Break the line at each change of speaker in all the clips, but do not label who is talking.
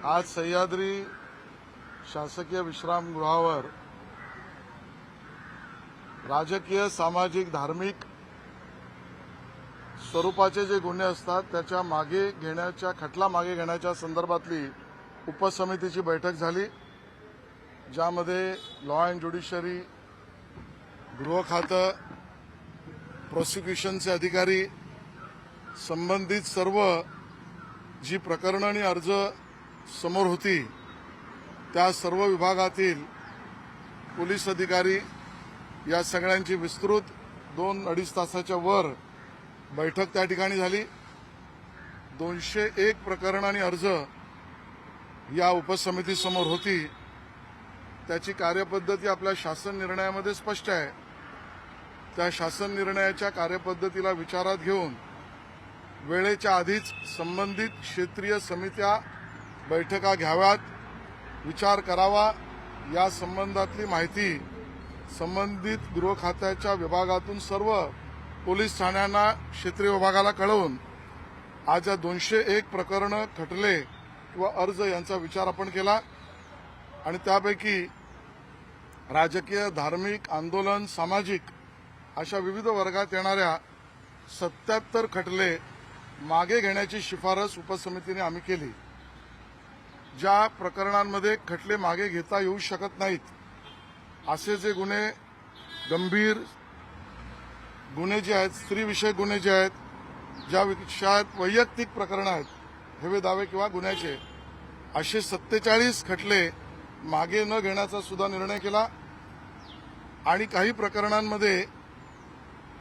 आज सह्याद्री शासकीय विश्रामगृहावर राजकीय, सामाजिक, धार्मिक स्वरूपाचे जे गुन्हे असतात त्याच्या मागे घेण्याच्या खटला मागे घेण्याच्या संदर्भातली उपसमितीची बैठक झाली, ज्यामध्ये लॉ अँड ज्युडिशरी, गृह खातं, प्रॉसिक्युशनचे अधिकारी, संबंधित सर्व जी प्रकरणं आणि अर्ज समोर होती त्या सर्व विभागातील पोलीस अधिकारी या सगळ्यांची विस्तृत 2-2.5 तासाच्या वर बैठक त्या ठिकाणी झाली। 201 प्रकरण आणि अर्ज या उपसमितीसमोर होती। त्याची कार्यपद्धती आपल्या शासन निर्णयामध्ये स्पष्ट आहे। त्या शासन निर्णयाच्या कार्यपद्धतीला विचारात घेऊन वेळेच्या आधीच संबंधित क्षेत्रीय समित्या बैठका घ्याव्यात, विचार करावा, या संबंधातली माहिती संबंधित गृह खात्याच्या विभागातून सर्व पोलीस ठाण्यांना, क्षेत्रीय विभागाला कळवून आज या 201 प्रकरणं, खटले किंवा अर्ज यांचा विचार आपण केला आणि त्यापैकी राजकीय, धार्मिक, आंदोलन, सामाजिक अशा विविध वर्गात येणाऱ्या 77 खटले मागे घेण्याची शिफारस उपसमितीने आम्ही केली। ज्या प्रकरणांमध्ये खटले मागे घेता येऊ शकत नाहीत असे जे गुन्हे, गंभीर गुन्हे जे आहेत, स्त्रीविषयक गुन्हे जे आहेत, ज्या विषयात वैयक्तिक प्रकरणं आहेत, हेवे दावे किंवा गुन्ह्याचे, असे 47 खटले मागे न घेण्याचा सुद्धा निर्णय केला आणि काही प्रकरणांमध्ये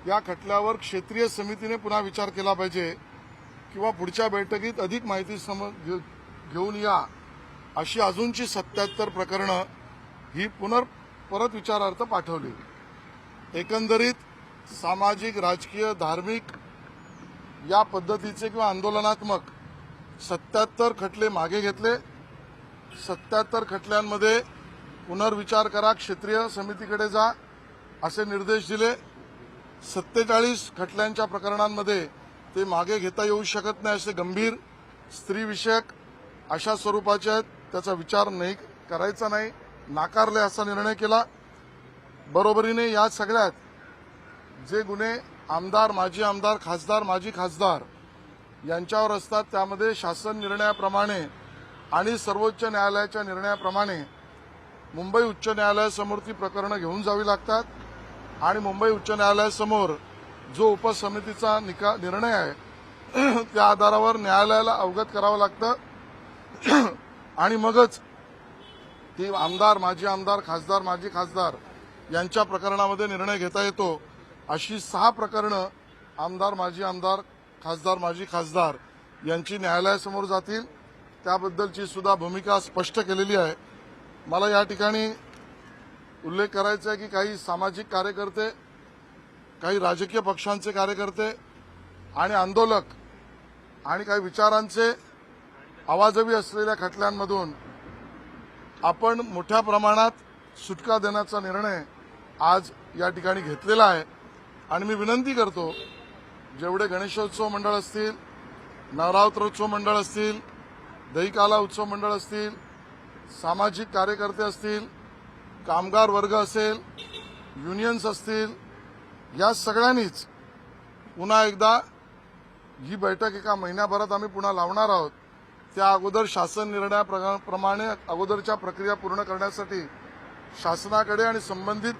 या खटल्यावर क्षेत्रीय समितीने पुन्हा विचार केला पाहिजे किंवा पुढच्या बैठकीत अधिक माहिती घेऊन या अशी अजूनची 77 प्रकरणं ही परत विचारार्थ पाठवली। एकंदरीत सामाजिक, राजकीय, धार्मिक या पद्धतीचे किंवा आंदोलनात्मक 77 खटले मागे घेतले। 77 खटल्यांमध्ये पुनर्विचार करा, क्षेत्रीय समितीकडे जा असे निर्देश दिले। 47 खटल्यांच्या प्रकरणांमध्ये ते मागे घेता येऊ शकत नाही असे गंभीर स्त्रीविषयक अशा स्वरूपाचे आहेत, त्याचा विचार नाही करायचा नाही, नाकारले असा निर्णय केला। बरोबरीने या सगळ्यात जे गुन्हे आमदार, माजी आमदार, खासदार, माजी खासदार यांच्यावर असतात त्यामध्ये शासन निर्णयाप्रमाणे आणि सर्वोच्च न्यायालयाच्या निर्णयाप्रमाणे मुंबई उच्च न्यायालयासमोर ती प्रकरणं घेऊन जावी लागतात आणि मुंबई उच्च न्यायालयासमोर जो उपसमितीचा निर्णय आहे त्या आधारावर न्यायालयाला अवगत करावं लागतं आणि मगच ती आमदार, माजी आमदार, खासदार, माजी खासदार यांच्या प्रकरणामध्ये निर्णय घेता येतो। अशी 6 प्रकरणं आमदार, माजी आमदार, खासदार, माजी खासदार यांची न्यायालयासमोर जातील, त्याबद्दलची सुद्धा भूमिका स्पष्ट केलेली आहे। मला या ठिकाणी उल्लेख करायचा आहे की काही सामाजिक कार्यकर्ते, काही राजकीय पक्षांचे कार्यकर्ते आणि आंदोलक आणि काही विचारांचे आवाजवी असलेल्या खटल्यांमधून आपण मोठ्या प्रमाणात सुटका देण्याचा निर्णय आज या ठिकाणी घेतलेला आहे आणि मी विनंती करतो, जेवढे गणेशोत्सव मंडळ असतील, नवरात्रोत्सव मंडळ असतील, दहीकाला उत्सव मंडळ असतील, सामाजिक कार्यकर्ते असतील, कामगार वर्ग असेल, युनियन्स असतील, या सगळ्यांनीच पुन्हा एकदा ही बैठक एका महिन्याभरात आम्ही पुन्हा लावणार आहोत। त्या अगोदर शासन निर्णयाप्रमाणे अगोदरच्या प्रक्रिया पूर्ण करण्यासाठी शासनाकडे आणि संबंधित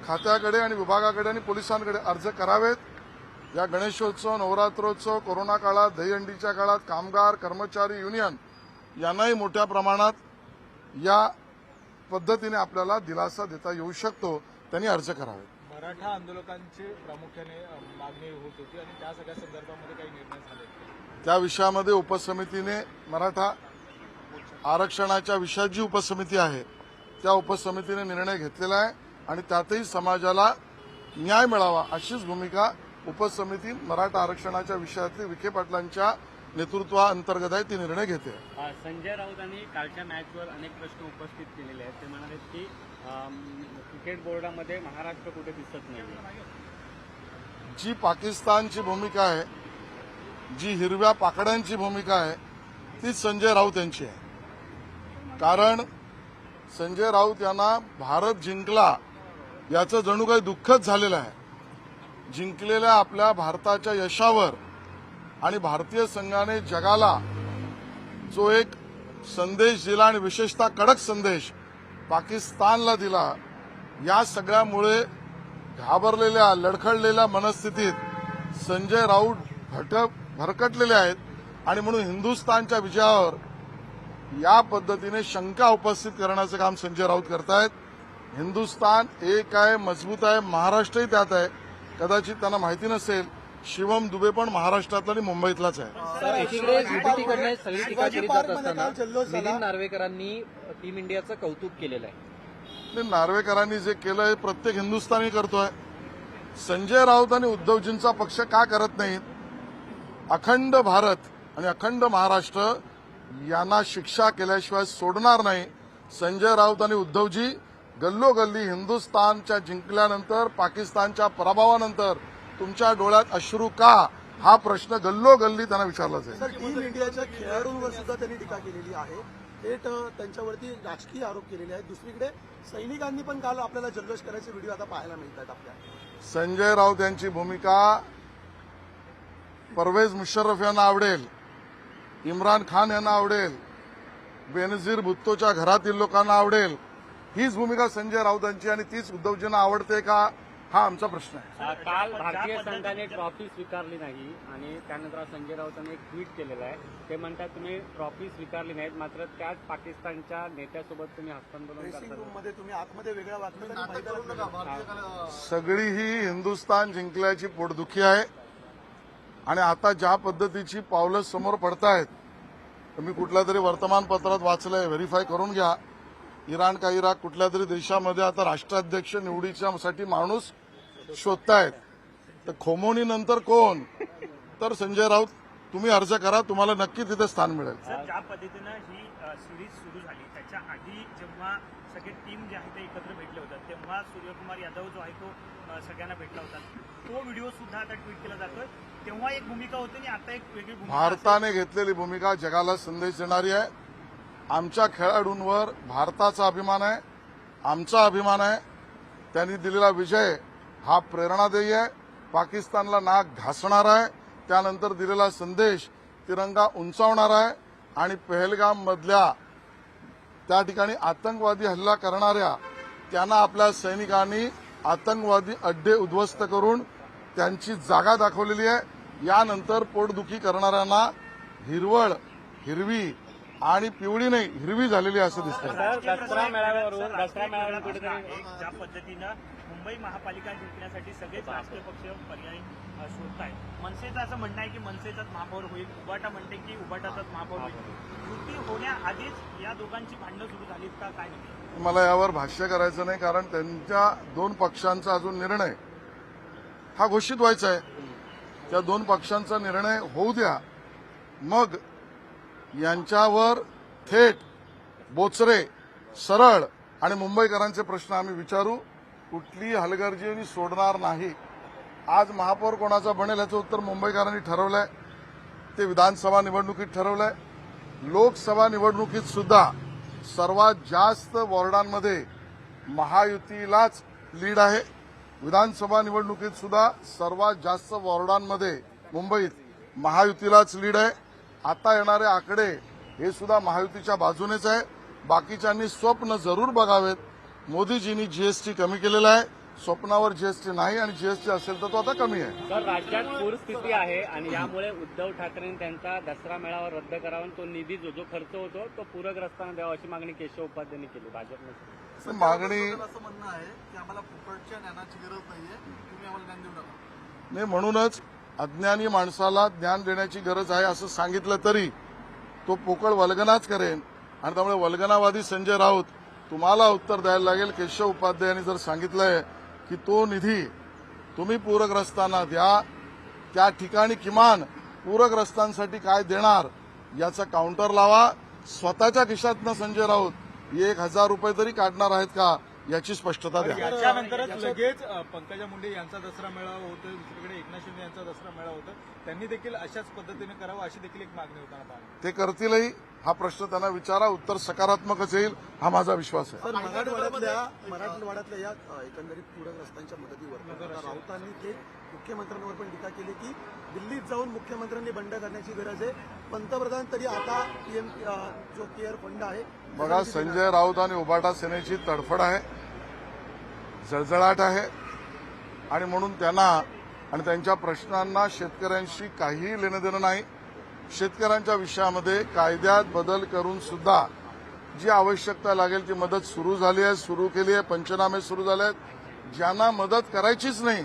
खात्याकडे आणि विभागाकडे आणि पोलिसांकडे अर्ज करावेत। या गणेशोत्सव, नवरात्रोत्सव, कोरोना काळात, दहीहंडीच्या काळात कामगार, कर्मचारी, युनियन यांनाही मोठ्या प्रमाणात या पद्धतीने आपल्याला दिलासा देता येऊ शकतो, त्यांनी अर्ज करावेत।
मराठा आंदोलकांची प्रामुख्याने मागणी होत होती आणि त्या सगळ्या संदर्भामध्ये काही निर्णय झाले?
त्या विषयामध्ये उपसमितीने मराठा आरक्षणाच्या विषयात जी उपसमिती आहे त्या उपसमितीने निर्णय घेतलेला आहे आणि त्यातही समाजाला न्याय मिळावा अशीच भूमिका उपसमिती मराठा आरक्षणाच्या विषयातली विखे पाटलांच्या नेतृत्वाअंतर्गत आहे, ती निर्णय घेते।
संजय राऊतांनी कालच्या मॅचवर अनेक प्रश्न उपस्थित केलेले आहेत। ते म्हणाले की क्रिकेट बोर्डामध्ये महाराष्ट्र कुठे दिसत नाही।
जी पाकिस्तानची भूमिका आहे, जी हिरव्या पाकड्यांची भूमिका आहे, तीच संजय राऊत यांची आहे। कारण संजय राऊत यांना भारत जिंकला याचं जणू काही दुःखच झालेलं आहे. जिंकलेल्या आपल्या भारताच्या यशावर आणि भारतीय संघाने जगाला जो एक संदेश दिला आणि विशेषतः कडक संदेश पाकिस्तानला दिला, या सगळ्यामुळे घाबरलेल्या लडखडलेल्या मनस्थितीत संजय राऊत भरकटलेले आहेत आणि म्हणून हिंदुस्थानच्या विजयावर या पद्धतीने शंका उपस्थित करण्याचं काम संजय राऊत करतायत. हिंदुस्थान एक आहे, मजबूत आहे, महाराष्ट्रही त्यात आहे. कदाचित त्यांना माहिती नसेल, शिवम दुबे पण महाराष्ट्रातला आणि मुंबईतलाच आहे.
सर, एकीकडे बीटीकडनं सगळी टीका केली जात असताना मिलिंद नार्वेकरांनी टीम इंडियाचं कौतुक केलेलं आहे.
नार्वेकरांनी जे केलंय प्रत्येक हिंदुस्थानी करतोय. संजय राऊत आणि उद्धवजींचा पक्ष का करत नाहीत? अखंड भारत आणि अखंड महाराष्ट्र यांना शिक्षा केल्याशिवाय सोडणार नाही. संजय राऊत आणि उद्धवजी गल्लोगल्ली हिंदुस्थानच्या जिंकल्यानंतर, पाकिस्तानच्या पराभवानंतर तुमच्या डोळ्यात अश्रू का, हा प्रश्न गल्लोगल्ली त्यांना विचारला जाईल.
सर, टीम इंडियाच्या खेळाडूंवर सुद्धा त्यांनी टीका केलेली आहे. थेट त्यांच्यावरती राजकीय आरोप केलेले आहेत. दुसरीकडे सैनिकांनी पण काल आपल्याला जल्लोष करायचे व्हिडिओ आता पाहायला मिळतात आपल्याला.
संजय राऊत यांची भूमिका परवेज मुशर्रफ यांना आवडेल, इम्रान खान यांना आवडेल, बेनझीर भुत्तोच्या घरातील लोकांना आवडेल. हीच भूमिका संजय राऊतांची आणि तीच उद्धवजींना आवडते का, हा आमचा प्रश्न आहे.
काल भारतीय संघाने ट्रॉफी स्वीकारली नाही आणि त्यानंतर संजय राऊतांनी एक ट्विट केलेलं आहे. ते म्हणतात तुम्ही ट्रॉफी स्वीकारली नाहीत, मात्र त्याच पाकिस्तानच्या नेत्यासोबत तुम्ही हस्तांदोलन
ड्रेसिंग
करता.
रूममध्ये तुम्ही आतमध्ये वेगळ्या वागणूक
सगळी ही हिंदुस्थान जिंकल्याची पोटदुखी आहे आणि आता ज्या पद्धतीची पावलं समोर पडतायत, तुम्ही कुठल्या तरी वर्तमानपत्रात वाचलंय, व्हेरीफाय करून घ्या. इराण का इराक कुठल्या तरी देशामध्ये आता राष्ट्राध्यक्ष निवडीच्यासाठी माणूस शोधतायत. तर खोमोनी नंतर कोण? तर संजय राऊत. तुम्ही अर्ज करा, तुम्हाला नक्की तिथे स्थान मिळेल.
सर, ज्या पद्धतीनं ही सिरीज सुरू झाली त्याच्या आधी जेव्हा सगळे टीम जे आहे ते एकत्र भेटले होतात, तेव्हा सूर्यकुमार यादव जो आहे तो सगळ्यांना भेटला होता. तो व्हिडिओ सुद्धा आता ट्विट केला जातोय. तेव्हा एक भूमिका होती आणि आता एक वेगळी भूमिका.
भारताने घेतलेली भूमिका जगाला संदेश देणारी आहे. आमच्या खेळाडूंवर भारताचा अभिमान आहे, आमचा अभिमान आहे. त्यांनी दिलेला विजय हा प्रेरणादायी आहे. पाकिस्तानला नाक घासणार आहे. त्यानंतर दिलेला संदेश तिरंगा उंचावणार आहे आणि पहलगाम मधल्या त्या ठिकाणी आतंकवादी हल्ला करणाऱ्या त्यांना आपल्या सैनिकांनी आतंकवादी अड्डे उद्ध्वस्त करून त्यांची जागा दाखवलेली आहे. यानंतर पोटदुखी करणाऱ्यांना हिरवी आणि पिवळी नाही, हिरवी झालेली असं दिसतंय.
दसरा मेळाव्यावरून कुठेतरी
ज्या पद्धतीनं मुंबई महापालिका जिंकण्यासाठी सगळेच राजकीय पक्ष पर्याय शोधत आहेत. मनसेचं असं म्हणणं आहे की मनसेचाच महापौर होईल, उबाटा म्हणते की उबाटाचाच महापौर होईल. युती होण्याआधीच या दोघांची भांडणं सुरू झालीत का, काय नाही?
मला यावर भाष्य करायचं नाही, कारण त्यांच्या दोन पक्षांचा अजून निर्णय हा घोषित व्हायचा आहे. त्या दोन पक्षांचा निर्णय होऊ द्या, मग यांच्यावर थेट बोचरे सरळ आणि मुंबईकरांचे प्रश्न आम्ही विचारू. कुठली हलगर्जी सोडणार नाही. आज महापौर कोणाचा बनेल याचं उत्तर मुंबईकरांनी ठरवलंय. ते विधानसभा निवडणुकीत ठरवलंय. लोकसभा निवडणुकीत सुद्धा सर्वात जास्त वॉर्डांमध्ये महायुतीलाच लीड आहे. विधानसभा निवडणुकीत सुद्धा सर्वात जास्त वॉर्डांमध्ये मुंबईत महायुतीलाच लीड आहे. आता येणारे आकडे हे सुद्धा महायुतीच्या बाजूनेच आहे. बाकीच्यांनी स्वप्न जरूर बघावेत. मोदीजींनी जीएसटी कमी केलेला आहे, स्वप्नावर जीएसटी नाही, आणि जीएसटी असेल तर तो आता कमी आहे.
तर राज्यात पूरस्थिती आहे आणि यामुळे उद्धव ठाकरेंनी त्यांचा दसरा मेळावा रद्द करावा आणि तो निधी जो खर्च होतो तो पूरग्रस्तांना द्यावा अशी मागणी केशव उपाध्यायांनी केली. भाजपने
मागणी
असं म्हणणं आहे की आम्हाला फुकटच्या ज्ञानाची गरज नाहीये, तुम्ही आम्हाला ज्ञान देऊ नका.
नाही, म्हणूनच अज्ञानी माणसाला ज्ञान देण्याची गरज आहे असं सांगितलं तरी तो पोकळ वल्गनाच करेन. आणि त्यामुळे वल्गनावादी संजय राऊत तुम्हाला उत्तर द्यायला लागेल. केशव उपाध्यायांनी जर सांगितलंय की तो निधी तुम्ही पूरग्रस्तांना द्या, त्या ठिकाणी किमान पूरग्रस्तांसाठी काय देणार याचा काउंटर लावा. स्वतःच्या खिशातनं संजय राऊत 1,000 रुपये तरी काढणार आहेत का याची स्पष्टता द्या.
याच्यानंतरच लगेच पंकजा मुंडे यांचा दसरा मेळावा होतो, दुसरीकडे एकनाथ शिंदे यांचा दसरा मेळावा होता. त्यांनी देखील अशाच पद्धतीने करावं अशी देखील एक मागणी होताना पाहिली.
ते करतीलही हा प्रश्न त्यांना विचारा, उत्तर सकारात्मकच येईल हा माझा विश्वास आहे.
तर मराठवाड्यातल्या या एकंदरीत पूरग्रस्तांच्या मदतीवर आता राऊतांनी ते मुख्यमंत्र्यांवर पण टीका केली की दिल्लीत जाऊन मुख्यमंत्र्यांनी बंड करण्याची गरज आहे. पंतप्रधान तरी आता पीएम जो केअर फंड आहे
बघा, संजय राऊत आणि उबाटा सेनेची तडफड आहे, जळजळाट आहे आणि म्हणून त्यांना आणि त्यांच्या प्रश्नांना शेतकऱ्यांशी काहीही लेणं देणं नाही. शेतकऱ्यांच्या विषयामध्ये कायद्यात बदल करून सुद्धा जी आवश्यकता लागेल ती मदत सुरू झाली आहे, सुरू केली आहे, पंचनामे सुरू झाले आहेत. ज्यांना मदत करायचीच नाही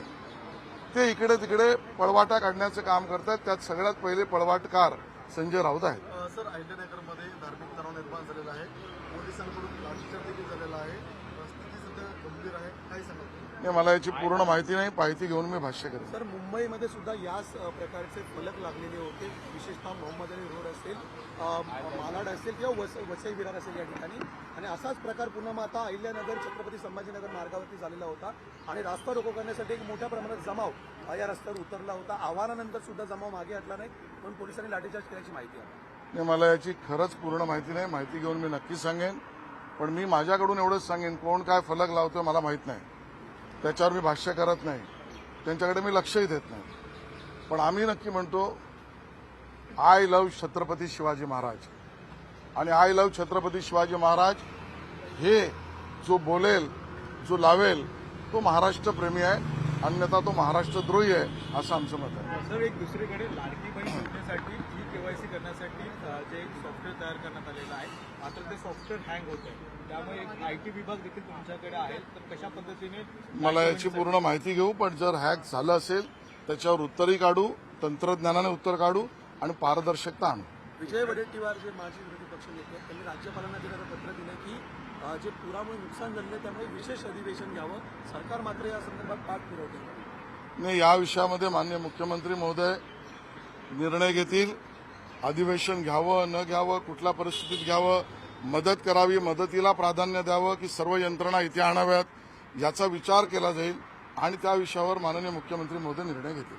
ते इकडे तिकडे पळवाटा काढण्याचं काम करतात. त्यात सगळ्यात पहिले पळवाटकार संजय राऊत आहेत.
सर, अहिल्यानगरमध्ये धार्मिक तणाव निर्माण झालेला आहे. पोलिसांकडून लाठीचार्ज देखील झालेला आहे. स्थिती सध्या गंभीर आहे. काय सांगा?
नाही, मला याची पूर्ण माहिती नाही. माहिती घेऊन मी भाष्य करेन.
तर मुंबईमध्ये सुद्धा याच प्रकारचे फलक लागलेले होते, विशेषतः मोहम्मद अली रोड असेल, मालाड असेल किंवा वसई विरार असेल या ठिकाणी. आणि असाच प्रकार पुन्हा मग आता अहिल्यानगर छत्रपती संभाजीनगर मार्गावरती झालेला होता आणि रास्ता रोको करण्यासाठी एक मोठ्या प्रमाणात जमाव या रस्त्यावर उतरला होता. आव्हानानंतर सुद्धा जमाव मागे हटला नाही, पण पोलिसांनी लाठीचार्ज केल्याची माहिती आहे.
नाही, मला याची खरंच पूर्ण माहिती नाही. माहिती घेऊन मी नक्की सांगेन. पण मी माझ्याकडून एवढंच सांगेन, कोण काय फलक लावतोय मला माहित नाही, त्याच्यावर मी भाष्य करत नाही, त्यांच्याकडे मी लक्षही देत नाही. पण आम्ही नक्की म्हणतो आय लव्ह छत्रपती शिवाजी महाराज. आणि आय लव्ह छत्रपती शिवाजी महाराज हे जो बोलेल, जो लावेल तो महाराष्ट्रप्रेमी आहे, अन्यथा तो महाराष्ट्रद्रोही आहे असं आमचं मत आहे.
सर, एक दुसरीकडे लाडकी बहीण योजनेसाठी केवायसी करण्यासाठी जे सॉफ्टवेअर तयार करण्यात आलेलं आहे, मात्र ते सॉफ्टवेअर हँग होत आहे. त्यामुळे एक आयटी विभाग देखील तुमच्याकडे आहे, तर कशा पद्धतीने
मला याची पूर्ण माहिती घेऊ. पण जर हॅक झालं असेल त्याच्यावर उत्तरही काढू, तंत्रज्ञानाने उत्तर काढू आणि पारदर्शकता आणू.
विजय वडेट्टीवार जे माजी विरोधी पक्षनेते आहेत, त्यांनी राज्यपालांना दिलेलं पत्र दिलं की जे पुरामुळे नुकसान झालेलं आहे त्यामुळे विशेष अधिवेशन घ्यावं. सरकार मात्र या संदर्भात पाठपुरावा करेल.
नाही, या विषयामध्ये माननीय मुख्यमंत्री महोदय निर्णय घेतील. अधिवेशन घ्यावं न घ्यावं, कुठल्या परिस्थितीत घ्यावं, मदत करावी, मदतीला प्राधान्य द्यावं की सर्व यंत्रणा इथे आणाव्यात, याचा विचार केला जाईल आणि त्या विषयावर माननीय मुख्यमंत्री महोदय निर्णय घेतील.